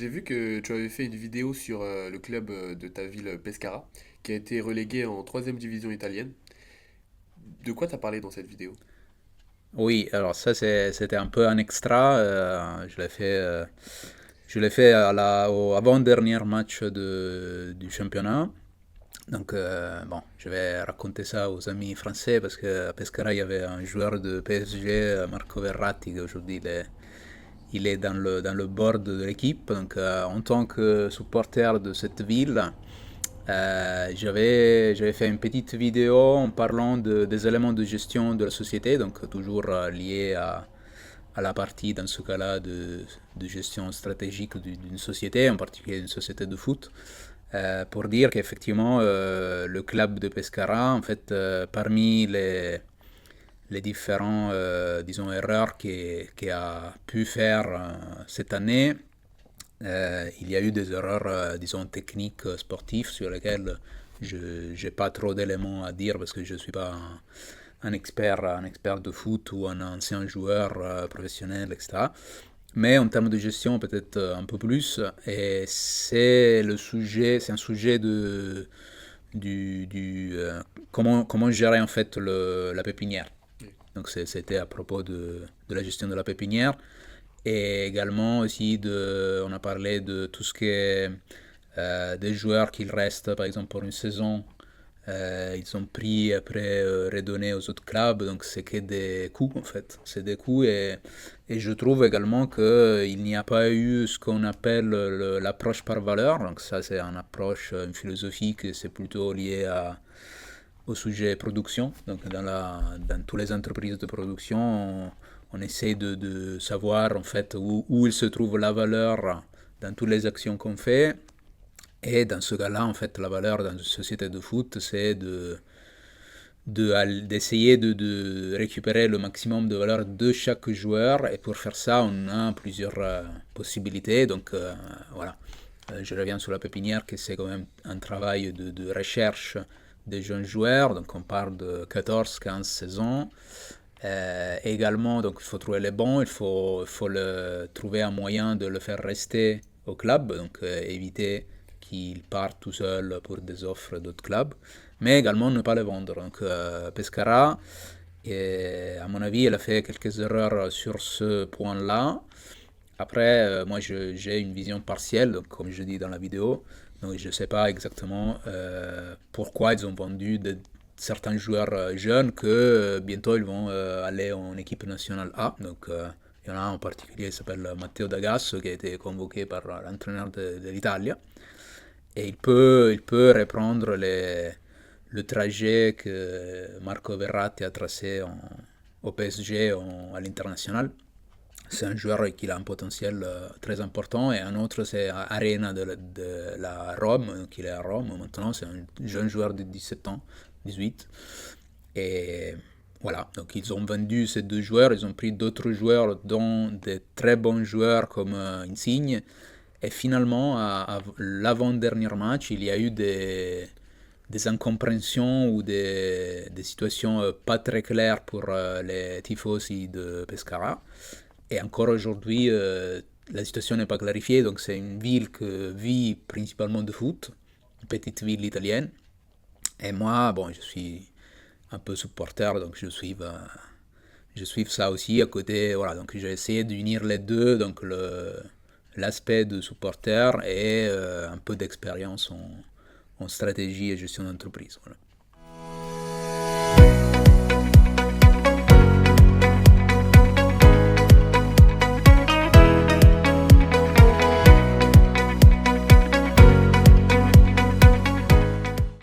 J'ai vu que tu avais fait une vidéo sur le club de ta ville Pescara, qui a été relégué en troisième division italienne. De quoi t'as parlé dans cette vidéo? Oui, alors ça c'était un peu un extra. Je l'ai fait au avant-dernier match du championnat. Donc bon, je vais raconter ça aux amis français parce qu'à Pescara il y avait un joueur de PSG, Marco Verratti, qui aujourd'hui il est dans le board de l'équipe. Donc en tant que supporter de cette ville, j'avais fait une petite vidéo en parlant des éléments de gestion de la société, donc toujours liés à la partie, dans ce cas-là, de gestion stratégique d'une société, en particulier d'une société de foot, pour dire qu'effectivement, le club de Pescara, en fait, parmi les différents, disons, erreurs qu'il a pu faire cette année, il y a eu des erreurs, disons, techniques sportives sur lesquelles je n'ai pas trop d'éléments à dire parce que je ne suis pas un expert de foot ou un ancien joueur professionnel, etc. Mais en termes de gestion, peut-être un peu plus. Et c'est un sujet du comment gérer en fait la pépinière. Oui. Donc c'était à propos de la gestion de la pépinière. Et également aussi, on a parlé de tout ce qui est des joueurs qui restent, par exemple, pour une saison. Ils ont pris après redonné aux autres clubs, donc c'est que des coûts en fait. C'est des coûts et je trouve également qu'il n'y a pas eu ce qu'on appelle l'approche par valeur. Donc ça c'est une approche, une philosophie que c'est plutôt lié au sujet production. Donc dans toutes les entreprises de production, on essaie de savoir en fait où il se trouve la valeur dans toutes les actions qu'on fait. Et dans ce cas-là, en fait, la valeur dans une société de foot, c'est d'essayer de récupérer le maximum de valeur de chaque joueur. Et pour faire ça, on a plusieurs possibilités. Donc voilà, je reviens sur la pépinière, que c'est quand même un travail de recherche des jeunes joueurs. Donc on parle de 14-15 saisons. Également, donc il faut trouver les bons, il faut trouver un moyen de le faire rester au club, donc éviter qu'il parte tout seul pour des offres d'autres clubs, mais également ne pas les vendre. Donc Pescara, à mon avis, elle a fait quelques erreurs sur ce point-là. Après, moi, j'ai une vision partielle, donc, comme je dis dans la vidéo. Donc, je ne sais pas exactement pourquoi ils ont vendu certains joueurs jeunes que bientôt ils vont aller en équipe nationale A. Donc, il y en a un en particulier qui s'appelle Matteo D'Agasso, qui a été convoqué par l'entraîneur de l'Italie. Et il peut reprendre le trajet que Marco Verratti a tracé au PSG à l'international. C'est un joueur qui a un potentiel très important. Et un autre, c'est Arena de la Rome, donc il est à Rome maintenant. C'est un jeune joueur de 17 ans, 18. Et voilà, donc ils ont vendu ces deux joueurs, ils ont pris d'autres joueurs, dont des très bons joueurs comme Insigne. Et finalement, à l'avant-dernier match, il y a eu des incompréhensions ou des situations pas très claires pour les tifosi de Pescara. Et encore aujourd'hui, la situation n'est pas clarifiée. Donc c'est une ville qui vit principalement de foot, une petite ville italienne. Et moi, bon, je suis un peu supporter, donc je suis ça aussi à côté. Voilà, donc j'ai essayé d'unir les deux, donc l'aspect de supporter et un peu d'expérience en stratégie et gestion d'entreprise. Voilà.